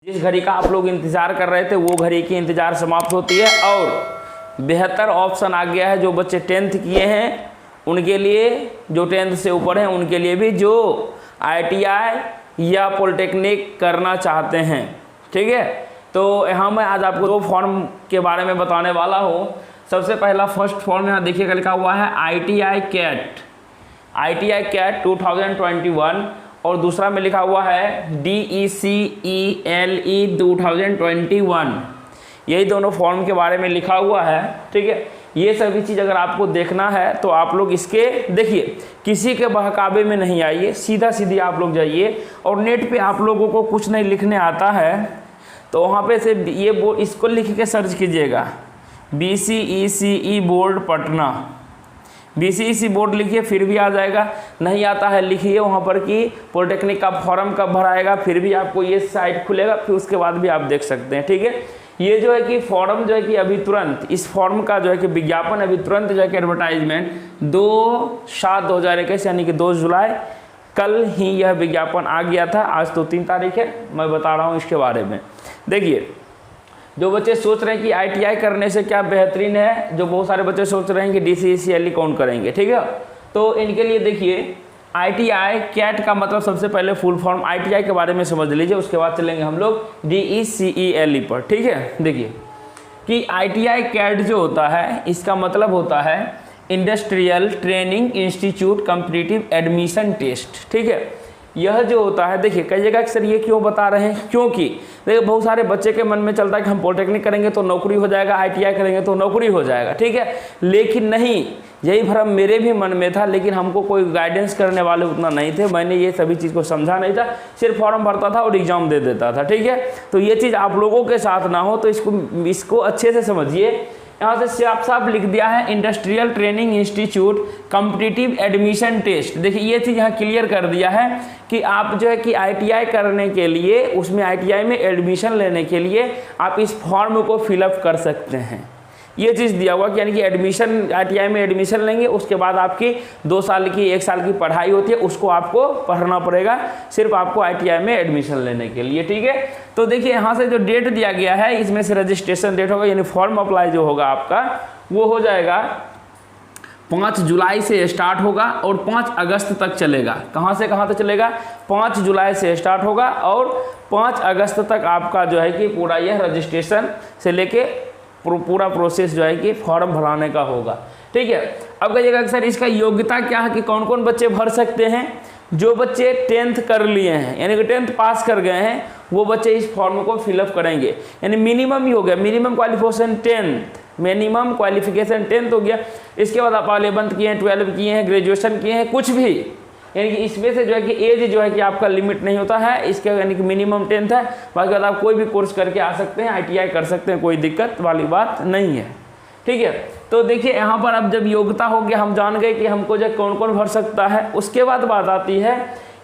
जिस घड़ी का आप लोग इंतज़ार कर रहे थे वो घड़ी की इंतज़ार समाप्त होती है और बेहतर ऑप्शन आ गया है। जो बच्चे 10th किए हैं उनके लिए, जो 10th से ऊपर हैं उनके लिए भी, जो ITI या पॉलिटेक्निक करना चाहते हैं। ठीक है, तो यहाँ मैं आज आपको 2 फॉर्म के बारे में बताने वाला हूँ। सबसे पहला फर्स्ट फॉर्म यहाँ देखिएगा लिखा हुआ है ITI CAT 2021 और दूसरा में लिखा हुआ है DECELE 2021। यही दोनों फॉर्म के बारे में लिखा हुआ है। ठीक है, ये सभी चीज़ अगर आपको देखना है तो आप लोग इसके देखिए, किसी के बहकावे में नहीं आइए, सीधा सीधी आप लोग जाइए। और नेट पे आप लोगों को कुछ नहीं लिखने आता है तो वहाँ पे से ये इसको लिख के सर्च कीजिएगा, BCECE board Patna, BCECE board लिखिए फिर भी आ जाएगा। नहीं आता है लिखिए वहाँ पर कि पॉलिटेक्निक का फॉर्म कब भराएगा, फिर भी आपको ये साइट खुलेगा, फिर उसके बाद भी आप देख सकते हैं। ठीक है, ये जो है कि फॉर्म जो है कि अभी तुरंत, इस फॉर्म का जो है कि विज्ञापन अभी तुरंत जो है कि एडवर्टाइजमेंट 2/7/2021 यानी कि 2 जुलाई कल ही यह विज्ञापन आ गया था। आज तो 3 तारीख है, मैं बता रहा हूँ इसके बारे में। देखिए, जो बच्चे सोच रहे हैं कि ITI करने से क्या बेहतरीन है, जो बहुत सारे बच्चे सोच रहे हैं कि DCECLE कौन करेंगे। ठीक है, तो इनके लिए देखिए ITI CAT का मतलब सबसे पहले फुल फॉर्म ITI के बारे में समझ लीजिए, उसके बाद चलेंगे हम लोग DECELE पर। ठीक है, देखिए कि ITI CAT जो होता है इसका मतलब होता है industrial training institute competitive admission test. ठीक है, यह जो होता है, देखिए कहिएगा कि सर ये क्यों बता रहे हैं, क्योंकि देखिए बहुत सारे बच्चे के मन में चलता है कि हम पॉलिटेक्निक करेंगे तो नौकरी हो जाएगा, ITI करेंगे तो नौकरी हो जाएगा। ठीक है, लेकिन नहीं, यही भ्रम मेरे भी मन में था, लेकिन हमको कोई गाइडेंस करने वाले उतना नहीं थे। मैंने ये सभी चीज़ को समझा नहीं था, सिर्फ फॉर्म भरता था और एग्जाम दे देता था। ठीक है, तो ये चीज़ आप लोगों के साथ ना हो, तो इसको अच्छे से समझिए। यहाँ से साफ साफ लिख दिया है industrial training institute competitive admission test. देखिए ये चीज़ यहाँ क्लियर कर दिया है कि आप जो है कि ITI करने के लिए, उसमें ITI में एडमिशन लेने के लिए आप इस फॉर्म को फिलअप कर सकते हैं। ये चीज़ दिया हुआ कि यानी कि एडमिशन, ITI में एडमिशन लेंगे, उसके बाद आपकी 2 साल की 1 साल की पढ़ाई होती है, उसको आपको पढ़ना पड़ेगा सिर्फ आपको ITI में एडमिशन लेने के लिए। ठीक है, तो देखिए यहाँ से जो डेट दिया गया है इसमें से रजिस्ट्रेशन डेट होगा, यानी फॉर्म अप्लाई जो होगा आपका वो हो जाएगा 5 जुलाई से स्टार्ट होगा और 5 अगस्त तक चलेगा। कहाँ से कहाँ तक चलेगा? 5 जुलाई से स्टार्ट होगा और 5 अगस्त तक आपका जो है कि पूरा यह रजिस्ट्रेशन से लेके पूरा प्रोसेस जो है कि फॉर्म भराने का होगा। ठीक है, अब कहिएगा कि सर इसका योग्यता क्या है कि कौन कौन बच्चे भर सकते हैं? जो बच्चे 10th कर लिए हैं यानी कि 10th पास कर गए हैं वो बच्चे इस फॉर्म को फिलअप करेंगे। यानी मिनिमम ही हो गया, minimum qualification 10th, minimum qualification 10th हो गया। इसके बाद आप 11th किए हैं, 12 किए हैं, ग्रेजुएशन किए हैं, कुछ भी, यानी कि इसमें से जो है कि एज जो है कि आपका लिमिट नहीं होता है इसके, यानी कि मिनिमम 10th है। बाकी बाद आप कोई भी कोर्स करके आ सकते हैं, ITI कर सकते हैं, कोई दिक्कत वाली बात नहीं है। ठीक है, तो देखिए यहाँ पर अब जब योग्यता हो गया, हम जान गए कि हमको जो कौन कौन भर सकता है। उसके बाद बात आती है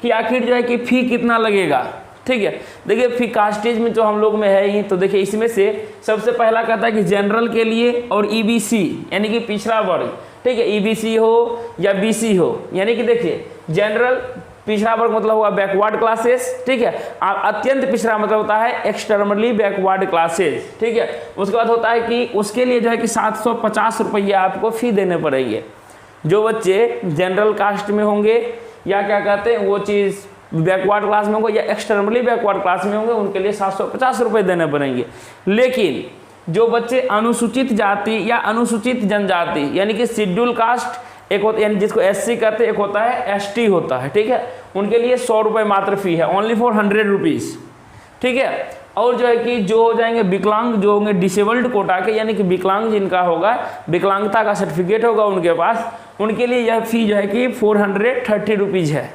कि आखिर जो है कि फ़ी कितना लगेगा। ठीक है, देखिए फ़ी कास्टेज में जो हम लोग में है ही, तो देखिए इसमें से सबसे पहला कहता है कि जनरल के लिए और EBC यानी कि पिछड़ा वर्ग। ठीक है, EBC हो या BC हो, यानी कि देखिए जनरल पिछड़ा वर्ग मतलब होगा बैकवर्ड क्लासेस। ठीक है, अत्यंत पिछड़ा मतलब होता है एक्सटर्नली बैकवर्ड क्लासेस। ठीक है, उसके बाद होता है कि उसके लिए जो है कि 750 रुपये आपको फ़ी देने पड़ेंगे। जो बच्चे जनरल कास्ट में होंगे या क्या कहते हैं वो चीज़ बैकवर्ड क्लास में होंगे या एक्सटर्नली बैकवर्ड क्लास में होंगे, उनके लिए 750 रुपये देने पड़ेंगे। लेकिन जो बच्चे अनुसूचित जाति या अनुसूचित जनजाति यानी कि शेड्यूल कास्ट, एक होता है यानी जिसको SC कहते हैं, एक होता है ST होता है। ठीक है, उनके लिए 100 रुपये मात्र फी है, ओनली फॉर 100 रुपीज़। ठीक है, और जो है कि जो हो जाएंगे विकलांग, जो होंगे डिसेबल्ड कोटा के, यानी कि विकलांग जिनका होगा, विकलांगता का सर्टिफिकेट होगा उनके पास, उनके लिए यह फ़ी जो है कि 430 रुपीज़ है,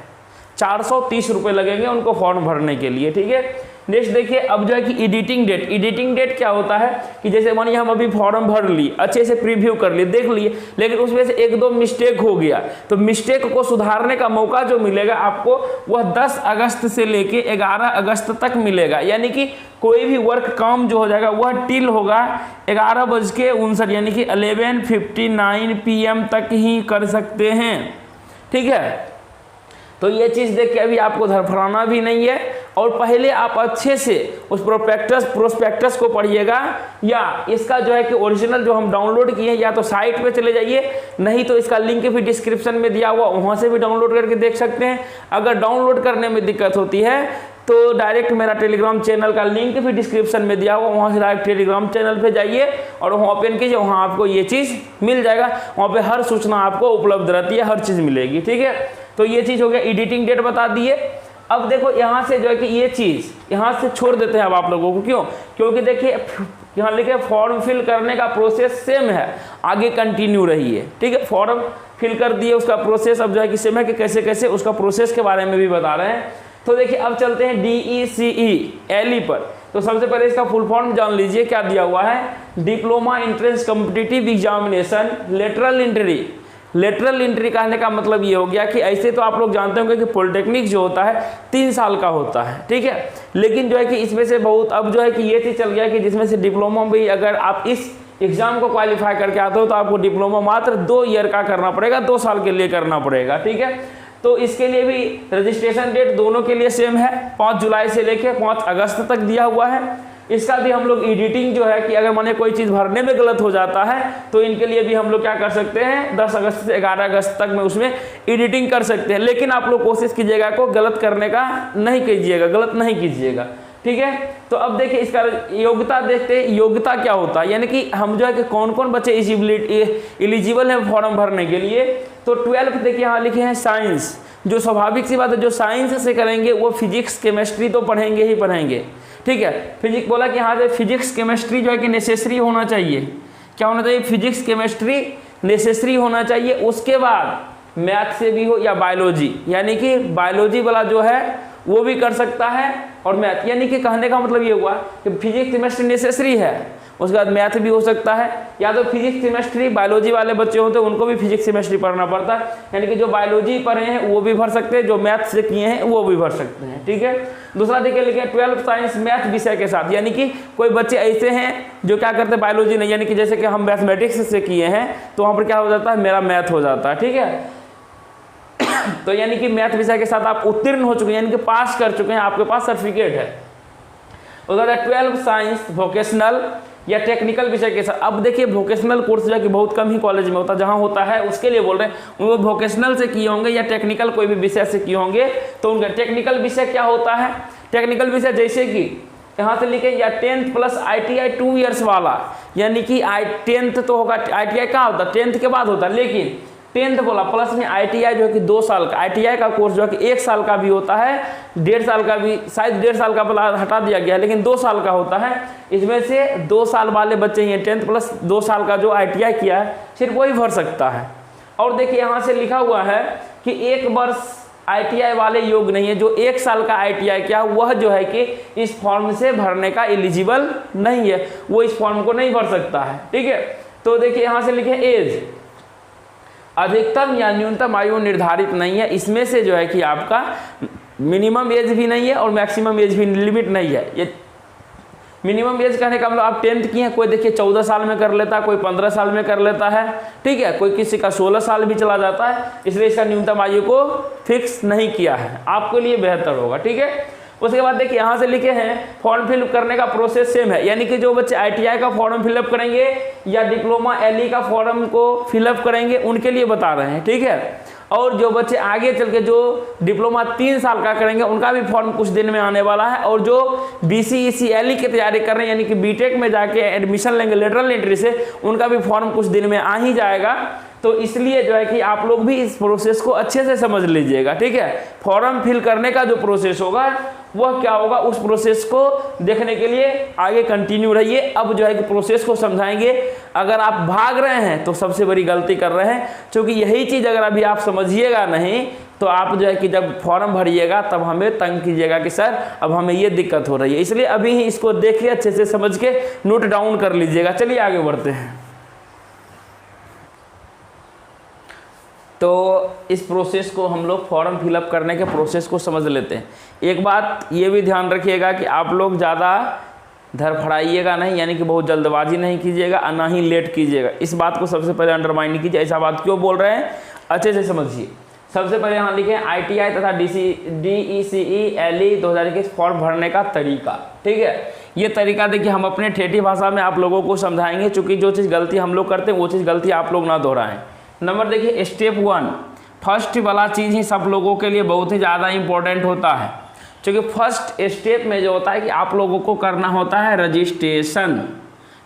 430 रुपये लगेंगे उनको फॉर्म भरने के लिए। ठीक है, नेक्स्ट देखिए अब जो है कि एडिटिंग डेट। एडिटिंग डेट क्या होता है कि जैसे मानिए हम अभी फॉर्म भर लिए, अच्छे से प्रीव्यू कर लिए, देख लिए, लेकिन उसमें से 1-2 मिस्टेक हो गया, तो मिस्टेक को सुधारने का मौका जो मिलेगा आपको वह 10 अगस्त से लेके 11 अगस्त तक मिलेगा। यानी कि कोई भी वर्क काम जो हो जाएगा वह टिल होगा 11:59 यानी कि 11:59 PM तक ही कर सकते हैं। ठीक है, तो ये चीज़ देख के अभी आपको धड़फड़ाना भी नहीं है और पहले आप अच्छे से उस प्रोस्पेक्टस को पढ़िएगा, या इसका जो है कि ओरिजिनल जो हम डाउनलोड किए हैं या तो साइट पे चले जाइए, नहीं तो इसका लिंक भी डिस्क्रिप्शन में दिया हुआ, वहाँ से भी डाउनलोड करके देख सकते हैं। अगर डाउनलोड करने में दिक्कत होती है तो डायरेक्ट मेरा टेलीग्राम चैनल का लिंक भी डिस्क्रिप्शन में दिया हुआ, वहाँ से डायरेक्ट टेलीग्राम चैनल पे जाइए और वहाँ ओपन कीजिए, वहाँ आपको ये चीज़ मिल जाएगा। वहाँ पे हर सूचना आपको उपलब्ध रहती है, हर चीज़ मिलेगी, ठीक है। तो ये चीज़ हो गया, एडिटिंग डेट बता दिए। अब देखो यहाँ से जो है कि ये चीज़ यहाँ से छोड़ देते हैं अब आप लोगों को, क्यों? क्योंकि देखिए यहाँ लिखे फॉर्म फिल करने का प्रोसेस सेम है, आगे कंटिन्यू रही है, ठीक है। फॉर्म फिल कर दिए, उसका प्रोसेस अब जो है कि सेम है कि कैसे कैसे उसका प्रोसेस के बारे में भी बता रहे हैं। तो देखिए अब चलते हैं DECE पर। तो सबसे पहले इसका फुल फॉर्म जान लीजिए क्या दिया हुआ है, diploma entrance competitive examination lateral entry. Lateral entry कहने का मतलब ये हो गया कि ऐसे तो आप लोग जानते होंगे कि पॉलिटेक्निक जो होता है 3 साल का होता है, ठीक है। लेकिन जो है कि इसमें से बहुत अब जो है कि ये चीज़ चल गया कि जिसमें से डिप्लोमा भी अगर आप इस एग्जाम को क्वालिफाई करके आते हो तो आपको डिप्लोमा मात्र 2 ईयर का करना पड़ेगा, 2 साल के लिए करना पड़ेगा, ठीक है। तो इसके लिए भी रजिस्ट्रेशन डेट दोनों के लिए सेम है, 5 जुलाई से लेकर 5 अगस्त तक दिया हुआ है। इसका भी हम लोग एडिटिंग जो है कि अगर माने कोई चीज़ भरने में गलत हो जाता है तो इनके लिए भी हम लोग क्या कर सकते हैं, 10 अगस्त से 11 अगस्त तक में उसमें एडिटिंग कर सकते हैं। लेकिन आप लोग कोशिश कीजिएगा को गलत करने का नहीं कीजिएगा, गलत नहीं कीजिएगा, ठीक है। तो अब देखिए इसका योग्यता देखते हैं, योग्यता क्या होता है, यानी कि हम जो है कि कौन कौन बच्चे एलिजिबल हैं फॉर्म भरने के लिए। तो 12th देखिए यहाँ लिखे हैं साइंस, जो स्वाभाविक सी बात है, जो साइंस से करेंगे वो फिजिक्स केमिस्ट्री तो पढ़ेंगे ही पढ़ेंगे, ठीक है। फिजिक्स बोला कि यहाँ से फिजिक्स केमिस्ट्री जो है कि नेसेसरी होना चाहिए, क्या होना चाहिए, फिजिक्स केमिस्ट्री नेसेसरी होना चाहिए। उसके बाद मैथ से भी हो या बायोलॉजी, यानी कि बायोलॉजी वाला जो है वो भी कर सकता है और मैथ, यानी कि कहने का मतलब ये हुआ कि फिजिक्स केमिस्ट्री नेसेसरी है, उसके बाद मैथ भी हो सकता है, या तो फिजिक्स केमिस्ट्री बायोलॉजी वाले बच्चे होते हैं उनको भी फिजिक्स केमिस्ट्री पढ़ना पड़ता है, यानी कि जो बायोलॉजी पढ़े हैं वो भी भर सकते हैं, जो मैथ से किए हैं वो भी भर सकते हैं, ठीक है। दूसरा देखिए लिखे 12 साइंस मैथ विषय के साथ, यानी कि कोई बच्चे ऐसे हैं जो क्या करते हैं बायोलॉजी नहीं, यानी कि जैसे कि हम मैथमेटिक्स से किए हैं तो वहाँ पर क्या हो जाता है, मेरा मैथ हो जाता है, ठीक है। तो यानी कि मैथ विषय के साथ आप उत्तीर्ण हो चुके हैं, यानी कि पास कर चुके हैं, आपके पास सर्टिफिकेट है। उसका 12 साइंस वोकेशनल या टेक्निकल विषय के साथ। अब देखिए वोकेशनल कोर्स जो कि बहुत कम ही कॉलेज में होता है, जहाँ होता है उसके लिए बोल रहे हैं, वो वोकेशनल से किए होंगे या टेक्निकल कोई भी विषय से किए होंगे। तो उनका टेक्निकल विषय क्या होता है, टेक्निकल विषय जैसे कि यहाँ से लिखे या 10th प्लस ITI 2 ईयर्स वाला, यानी कि 10th तो होगा, ITI कहाँ होता है 10th के बाद होता है, लेकिन 10th बोला प्लस में ITI जो है कि 2 साल का, ITI का कोर्स जो है कि 1 साल का भी होता है, 1.5 साल का भी, शायद 1.5 साल का हटा दिया गया, लेकिन 2 साल का होता है। इसमें से 2 साल वाले बच्चे ही 10th प्लस 2 साल का जो ITI किया है सिर्फ वही भर सकता है। और देखिए यहाँ से लिखा हुआ है कि 1 वर्ष ITI वाले योग्य नहीं है, जो 1 साल का ITI किया वह जो है कि इस फॉर्म से भरने का एलिजिबल नहीं है, वो इस फॉर्म को नहीं भर सकता है, ठीक है। तो देखिए यहाँ से लिखे एज, अधिकतम या न्यूनतम आयु निर्धारित नहीं है, इसमें से जो है कि आपका मिनिमम एज भी नहीं है और मैक्सिमम एज भी लिमिट नहीं है। ये मिनिमम एज कहने का मतलब आप 10th किए हैं, कोई देखिए 14 साल में कर लेता है, कोई 15 साल में कर लेता है, ठीक है, कोई किसी का 16 साल भी चला जाता है, इसलिए इसका न्यूनतम आयु को फिक्स नहीं किया है, आपके लिए बेहतर होगा, ठीक है। उसके बाद देखिए यहाँ से लिखे हैं फॉर्म फिलअप करने का प्रोसेस सेम है, यानी कि जो बच्चे ITI का फॉर्म फिलअप करेंगे या डिप्लोमा LE का फॉर्म को फिलअप करेंगे उनके लिए बता रहे हैं, ठीक है। और जो बच्चे आगे चल के जो डिप्लोमा 3 साल का करेंगे उनका भी फॉर्म कुछ दिन में आने वाला है, और जो BCEC LE की तैयारी कर रहे हैं, यानी कि बीटेक में जाके एडमिशन लेंगे लेटरल एंट्री से, उनका भी फॉर्म कुछ दिन में आ ही जाएगा। तो इसलिए जो है कि आप लोग भी इस प्रोसेस को अच्छे से समझ लीजिएगा, ठीक है। फॉर्म फिल करने का जो प्रोसेस होगा वह क्या होगा, उस प्रोसेस को देखने के लिए आगे कंटिन्यू रहिए। अब जो है कि प्रोसेस को समझाएंगे। अगर आप भाग रहे हैं तो सबसे बड़ी गलती कर रहे हैं, क्योंकि यही चीज़ अगर अभी आप समझिएगा नहीं तो आप जो है कि जब फॉर्म भरिएगा तब हमें तंग कीजिएगा कि सर अब हमें ये दिक्कत हो रही है। इसलिए अभी ही इसको देखिए, अच्छे से समझ के नोट डाउन कर लीजिएगा। चलिए आगे बढ़ते हैं। तो इस प्रोसेस को हम लोग फॉर्म फिलअप करने के प्रोसेस को समझ लेते हैं। एक बात ये भी ध्यान रखिएगा कि आप लोग ज़्यादा धड़फड़ाइएगा नहीं, यानी कि बहुत जल्दबाजी नहीं कीजिएगा और ना ही लेट कीजिएगा। इस बात को सबसे पहले अंडरमाइन कीजिए। ऐसा बात क्यों बोल रहे हैं, अच्छे से समझिए। सबसे पहले यहाँ लिखे ITI तथा DECE LE 2021 फॉर्म भरने का तरीका। ठीक है, ये तरीका देखिए हम अपने ठेठी भाषा में आप लोगों को समझाएंगे, क्योंकि जो चीज़ गलती हम लोग करते हैं वो चीज़ गलती आप लोग ना दोहराएं। नंबर देखिए स्टेप 1, फर्स्ट वाला चीज़ ही सब लोगों के लिए बहुत ही ज़्यादा इंपॉर्टेंट होता है, क्योंकि फर्स्ट स्टेप में जो होता है कि आप लोगों को करना होता है रजिस्ट्रेशन।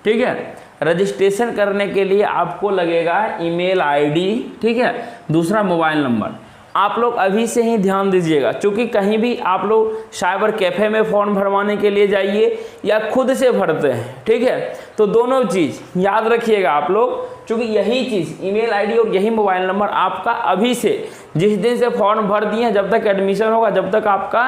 ठीक है, रजिस्ट्रेशन करने के लिए आपको लगेगा ईमेल आईडी, ठीक है, दूसरा मोबाइल नंबर। आप लोग अभी से ही ध्यान दीजिएगा, क्योंकि कहीं भी आप लोग साइबर कैफ़े में फॉर्म भरवाने के लिए जाइए या खुद से भरते हैं, ठीक है, तो दोनों चीज़ याद रखिएगा आप लोग, क्योंकि यही चीज़ ईमेल आईडी और यही मोबाइल नंबर आपका अभी से जिस दिन से फॉर्म भर दिए हैं, जब तक एडमिशन होगा, जब तक आपका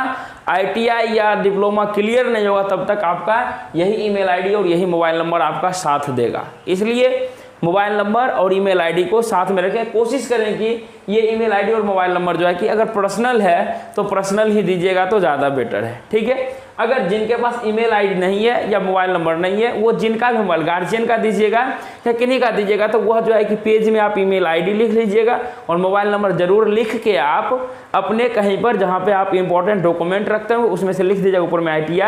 ITI या डिप्लोमा क्लियर नहीं होगा, तब तक आपका यही ईमेल आईडी और यही मोबाइल नंबर आपका साथ देगा। इसलिए मोबाइल नंबर और ईमेल आईडी को साथ में रखें। कोशिश करें कि ये ईमेल आईडी और मोबाइल नंबर जो है कि अगर पर्सनल है तो पर्सनल ही दीजिएगा तो ज़्यादा बेटर है। ठीक है, अगर जिनके पास ईमेल आईडी नहीं है या मोबाइल नंबर नहीं है, वो जिनका भी मोबाइल, गार्जियन का दीजिएगा या किन्हीं का दीजिएगा, तो वह जो है कि पेज में आप ईमेल आईडी लिख लीजिएगा और मोबाइल नंबर ज़रूर लिख के आप अपने कहीं पर जहाँ पे आप इंपॉर्टेंट डॉक्यूमेंट रखते हो उसमें से लिख दीजिएगा, ऊपर में ITI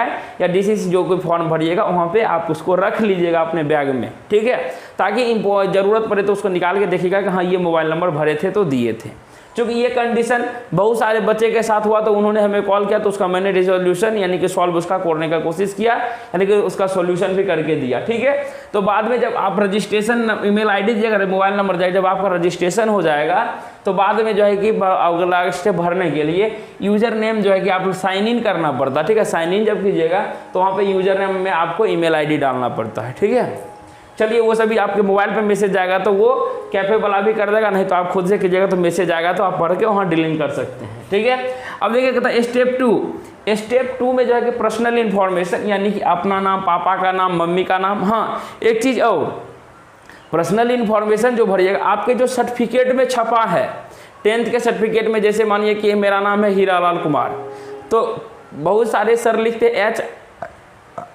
या DCC जो कोई फॉर्म भरिएगा वहाँ पे आप उसको रख लीजिएगा अपने बैग में। ठीक है, ताकि ज़रूरत पड़े तो उसको निकाल के देखिएगा कि हाँ ये मोबाइल नंबर भरे थे तो दिए थे। क्योंकि ये कंडीशन बहुत सारे बच्चे के साथ हुआ, तो उन्होंने हमें कॉल किया, तो उसका मैंने रिजोल्यूशन यानी कि सॉल्व उसका करने का कोशिश किया, यानी कि उसका सॉल्यूशन भी करके दिया। ठीक है, तो बाद में जब आप रजिस्ट्रेशन ईमेल आईडी दीजिएगा, मोबाइल नंबर जाएगा, जब आपका रजिस्ट्रेशन हो जाएगा तो बाद में जो है कि अगला स्टेप भरने के लिए यूजर नेम जो है कि आप साइन इन करना पड़ता है। ठीक है, साइन इन जब कीजिएगा तो वहाँ पर यूजर नेम में आपको ईमेल आईडी डालना पड़ता है। ठीक है, चलिए वो सभी आपके मोबाइल पे मैसेज आएगा तो वो कैफे वाला भी कर देगा, नहीं तो आप खुद से कीजिएगा तो मैसेज आएगा तो आप पढ़ के वहाँ डिलीट कर सकते हैं। ठीक है, अब देखिए कहता है स्टेप 2 में जो है कि पर्सनल इन्फॉर्मेशन यानी कि अपना नाम, पापा का नाम, मम्मी का नाम। हाँ, एक चीज़ और, पर्सनल इन्फॉर्मेशन जो भरिएगा आपके जो सर्टिफिकेट में छपा है, 10th के सर्टिफिकेट में, जैसे मानिए कि मेरा नाम है हीरालाल कुमार, तो बहुत सारे सर लिखते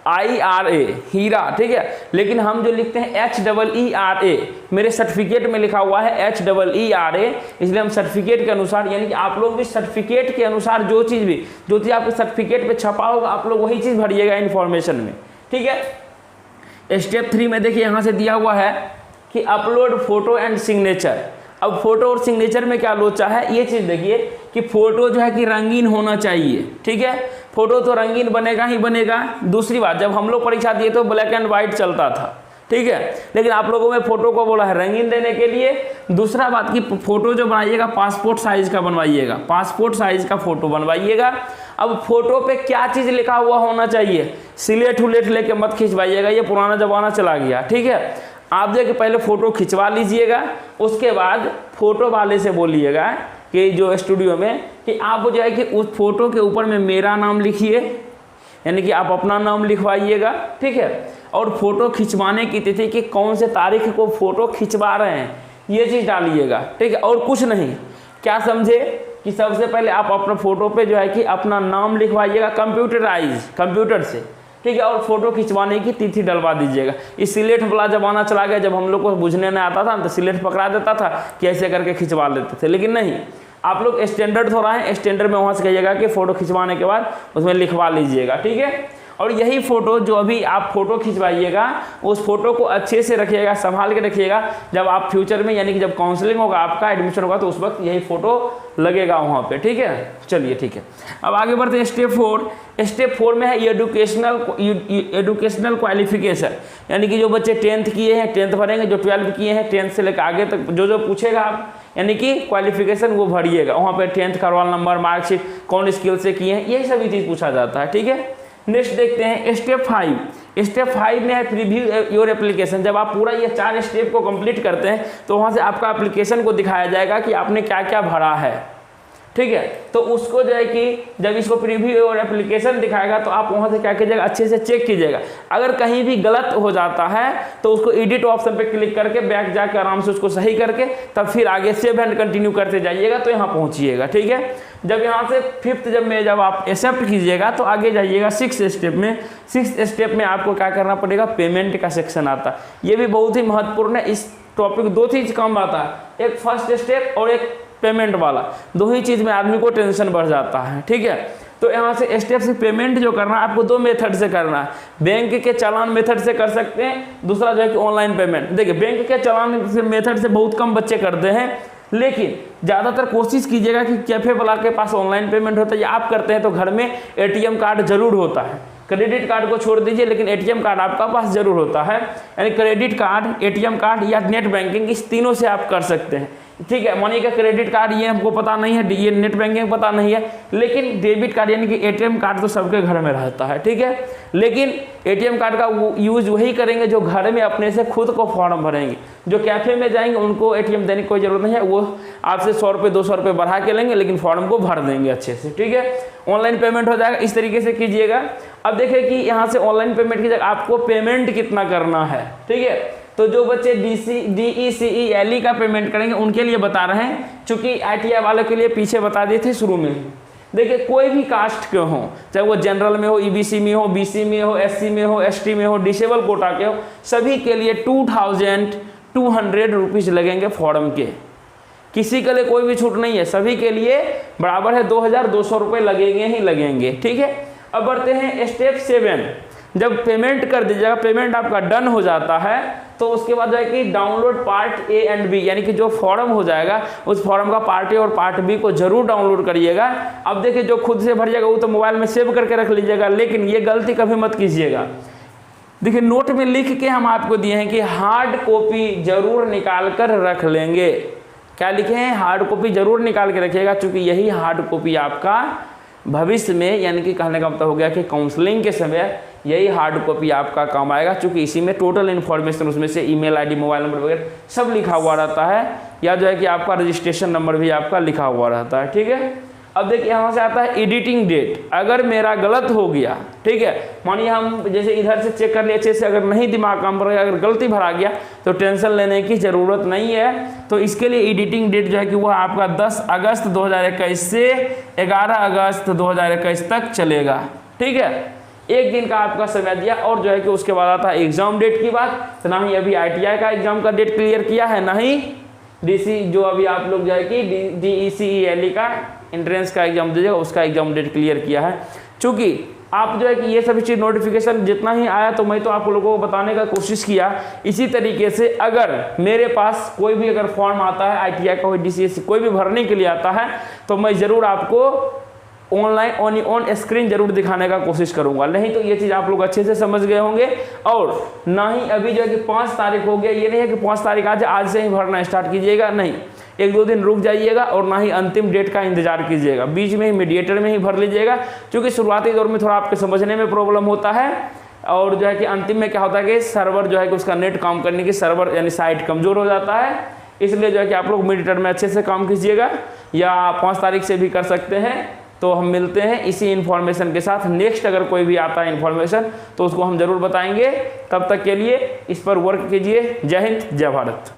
HIRA हीरा, ठीक है, लेकिन हम जो लिखते हैं HEERA, मेरे सर्टिफिकेट में लिखा हुआ है HEERA, इसलिए हम सर्टिफिकेट के अनुसार, यानी कि आप लोग भी सर्टिफिकेट के अनुसार जो चीज़ आपके सर्टिफिकेट पे छपा होगा आप लोग वही चीज़ भरिएगा इन्फॉर्मेशन में। ठीक है, स्टेप 3 में देखिए यहाँ से दिया हुआ है कि अपलोड फोटो एंड सिग्नेचर। अब फोटो और सिग्नेचर में क्या लोचा है, ये चीज़ देखिए कि फोटो जो है कि रंगीन होना चाहिए। ठीक है, फोटो तो रंगीन बनेगा ही बनेगा। दूसरी बात, जब हम लोग परीक्षा दिए तो ब्लैक एंड वाइट चलता था, ठीक है, लेकिन आप लोगों में फोटो को बोला है रंगीन देने के लिए। दूसरा बात कि फोटो जो बनाइएगा पासपोर्ट साइज का बनवाइएगा, पासपोर्ट साइज का फोटो बनवाइएगा। अब फोटो पे क्या चीज़ लिखा हुआ होना चाहिए, सिलेट उलेट लेके मत खिंचवाइएगा, ये पुराना जमाना चला गया। ठीक है, आप देखिए पहले फ़ोटो खिंचवा लीजिएगा, उसके बाद फ़ोटो वाले से बोलिएगा कि जो स्टूडियो में कि आप जो है कि उस फोटो के ऊपर में मेरा नाम लिखिए, यानी कि आप अपना नाम लिखवाइएगा। ठीक है, और फोटो खिंचवाने की तिथि कि कौन से तारीख को फ़ोटो खिंचवा रहे हैं ये चीज़ डालिएगा। ठीक है, और कुछ नहीं, क्या समझे कि सबसे पहले आप अपना फ़ोटो पे जो है कि अपना नाम लिखवाइएगा कंप्यूटर से। ठीक है, और फोटो खिंचवाने की तिथि डलवा दीजिएगा। इस सिलेट वाला जमाना चला गया, जब हम लोग को बुझने नहीं आता था तो सिलेट पकड़ा देता था कि ऐसे करके खिंचवा लेते थे, लेकिन नहीं, आप लोग स्टैंडर्ड थोड़ा है, स्टैंडर्ड में वहाँ से कहिएगा कि फ़ोटो खिंचवाने के बाद उसमें लिखवा लीजिएगा। ठीक है, और यही फ़ोटो जो अभी आप फ़ोटो खिंचवाइएगा उस फोटो को अच्छे से रखिएगा, संभाल के रखिएगा। जब आप फ्यूचर में यानी कि जब काउंसलिंग होगा, आपका एडमिशन होगा, तो उस वक्त यही फ़ोटो लगेगा वहाँ पे। ठीक है, चलिए ठीक है, अब आगे बढ़ते हैं स्टेप 4 में है एजुकेशनल क्वालिफिकेशन, यानी कि जो बच्चे 10th किए हैं 10th भरेंगे, जो 12th किए हैं 10th से लेकर आगे तक जो पूछेगा आप, यानी कि क्वालिफिकेशन वो भरिएगा। वहाँ पे 10th का रोल नंबर, मार्कशीट, कौन स्किल से किए हैं, यही सभी चीज़ पूछा जाता है। ठीक है, नेक्स्ट देखते हैं स्टेप 5 में है प्रीव्यू योर एप्लीकेशन। जब आप पूरा ये 4 स्टेप को कंप्लीट करते हैं तो वहाँ से आपका एप्लीकेशन को दिखाया जाएगा कि आपने क्या क्या भरा है। ठीक है, तो उसको जो है कि जब इसको प्रीव्यू और एप्लीकेशन दिखाएगा तो आप वहाँ से क्या कीजिएगा, अच्छे से चेक कीजिएगा। अगर कहीं भी गलत हो जाता है तो उसको एडिट ऑप्शन पे क्लिक करके बैक जाकर आराम से उसको सही करके तब फिर आगे सेव एंड कंटिन्यू करते जाइएगा तो यहाँ पहुँचिएगा। ठीक है, जब यहाँ से 5th जब आप एक्सेप्ट कीजिएगा तो आगे जाइएगा 6th स्टेप में। 6th स्टेप में आपको क्या करना पड़ेगा, पेमेंट का सेक्शन आता है। ये भी बहुत ही महत्वपूर्ण है। इस टॉपिक 2 चीज़ कम आता है, एक फर्स्ट स्टेप और एक पेमेंट वाला, दो ही चीज़ में आदमी को टेंशन बढ़ जाता है। ठीक है, तो यहाँ से एचडीएफसी से पेमेंट जो करना है आपको दो मेथड से करना है, बैंक के चालान मेथड से कर सकते हैं, दूसरा जो है कि ऑनलाइन पेमेंट। देखिए बैंक के चालान से मेथड से बहुत कम बच्चे करते हैं, लेकिन ज़्यादातर कोशिश कीजिएगा कि कैफे वाला के पास ऑनलाइन पेमेंट होता है या आप करते हैं तो घर में एटीएम कार्ड जरूर होता है। क्रेडिट कार्ड को छोड़ दीजिए, लेकिन एटीएम कार्ड आपका पास जरूर होता है, यानी क्रेडिट कार्ड, एटीएम कार्ड या नेट बैंकिंग, इस तीनों से आप कर सकते हैं। ठीक है, मानिएगा क्रेडिट कार्ड ये हमको पता नहीं है, ये नेट बैंकिंग पता नहीं है, लेकिन डेबिट कार्ड यानी कि एटीएम कार्ड तो सबके घर में रहता है। ठीक है, लेकिन एटीएम कार्ड का यूज वही करेंगे जो घर में अपने से खुद को फॉर्म भरेंगे। जो कैफे में जाएंगे उनको एटीएम देने की कोई जरूरत नहीं है, वो आपसे 100 रुपये 200 रुपये बढ़ा के लेंगे, लेकिन फॉर्म को भर देंगे अच्छे से। ठीक है, ऑनलाइन पेमेंट हो जाएगा, इस तरीके से कीजिएगा। अब देखिए कि यहाँ से ऑनलाइन पेमेंट की जगह आपको पेमेंट कितना करना है। ठीक है, तो जो बच्चे DECE का पेमेंट करेंगे उनके लिए बता रहे हैं, चूंकि ITI वालों के लिए पीछे बता दिए थे शुरू में। देखिए कोई भी कास्ट के हो, चाहे वो जनरल में हो, EBC में हो, BC में हो, SC में हो, ST में हो, डिसेबल कोटा के हो, सभी के लिए 2200 रुपीज़ लगेंगे फॉर्म के। किसी के लिए कोई भी छूट नहीं है, सभी के लिए बराबर है, 2200 रुपये लगेंगे ही लगेंगे। ठीक है, अब बढ़ते हैं स्टेप 7। जब पेमेंट कर दीजिएगा, पेमेंट आपका डन हो जाता है, तो उसके बाद है कि download part A and B, यानी कि जो फॉर्म हो जाएगा उस फॉर्म का पार्ट A और पार्ट B को जरूर डाउनलोड करिएगा। अब देखिए जो खुद से भर जाएगा वो तो मोबाइल में सेव करके रख लीजिएगा, लेकिन ये गलती कभी मत कीजिएगा। देखिए नोट में लिख के हम आपको दिए हैं कि हार्ड कॉपी जरूर निकाल कर रख लेंगे। क्या लिखे हैं? हार्ड कॉपी जरूर निकाल के रखिएगा, चूँकि यही हार्ड कॉपी आपका भविष्य में, यानी कि कहने का मतलब हो गया कि काउंसलिंग के समय यही हार्ड कॉपी आपका काम आएगा, क्योंकि इसी में टोटल इन्फॉर्मेशन, उसमें से ईमेल आईडी, मोबाइल नंबर वगैरह सब लिखा हुआ रहता है, या जो है कि आपका रजिस्ट्रेशन नंबर भी आपका लिखा हुआ रहता है। ठीक है, अब देखिए यहाँ से आता है एडिटिंग डेट। अगर मेरा गलत हो गया, ठीक है, मानिए हम जैसे इधर से चेक कर लिए अच्छे से, अगर नहीं दिमाग काम कर, अगर गलती भरा गया तो टेंशन लेने की ज़रूरत नहीं है। तो इसके लिए एडिटिंग डेट जो है कि वह आपका 10 अगस्त 2021 से 11 अगस्त 2021 तक चलेगा। ठीक है, एक दिन का आपका समय दिया, और जो है कि उसके बाद आता है एग्जाम डेट की बात। तो ना ही अभी ITI का एग्जाम का डेट क्लियर किया है, ना ही DC जो अभी आप लोग जो है कि DECE का एंट्रेंस का एग्जाम दीजिएगा उसका एग्जाम डेट क्लियर किया है। चूँकि आप जो है कि ये सभी चीज़ नोटिफिकेशन जितना ही आया तो मैं तो आप लोगों को बताने का कोशिश किया। इसी तरीके से अगर मेरे पास कोई भी अगर फॉर्म आता है ITI का, कोई DCSE कोई भी भरने के लिए आता है, तो मैं ज़रूर आपको ऑनलाइन ऑन स्क्रीन जरूर दिखाने का कोशिश करूंगा। नहीं तो ये चीज़ आप लोग अच्छे से समझ गए होंगे। और ना ही अभी जो है कि 5 तारीख हो गया, ये नहीं है कि 5 तारीख आज से ही भरना स्टार्ट कीजिएगा, नहीं, 1-2 दिन रुक जाइएगा, और ना ही अंतिम डेट का इंतजार कीजिएगा, बीच में ही मीडिएटर में ही भर लीजिएगा, क्योंकि शुरुआती दौर में थोड़ा आपके समझने में प्रॉब्लम होता है, और जो है कि अंतिम में क्या होता है कि सर्वर जो है कि उसका नेट काम करने की सर्वर यानी साइट कमज़ोर हो जाता है। इसलिए जो है कि आप लोग मीडिएटर में अच्छे से काम कीजिएगा, या 5 तारीख से भी कर सकते हैं। तो हम मिलते हैं इसी इन्फॉर्मेशन के साथ। नेक्स्ट अगर कोई भी आता है इन्फॉर्मेशन तो उसको हम जरूर बताएंगे। तब तक के लिए इस पर वर्क कीजिए। जय हिंद, जय भारत।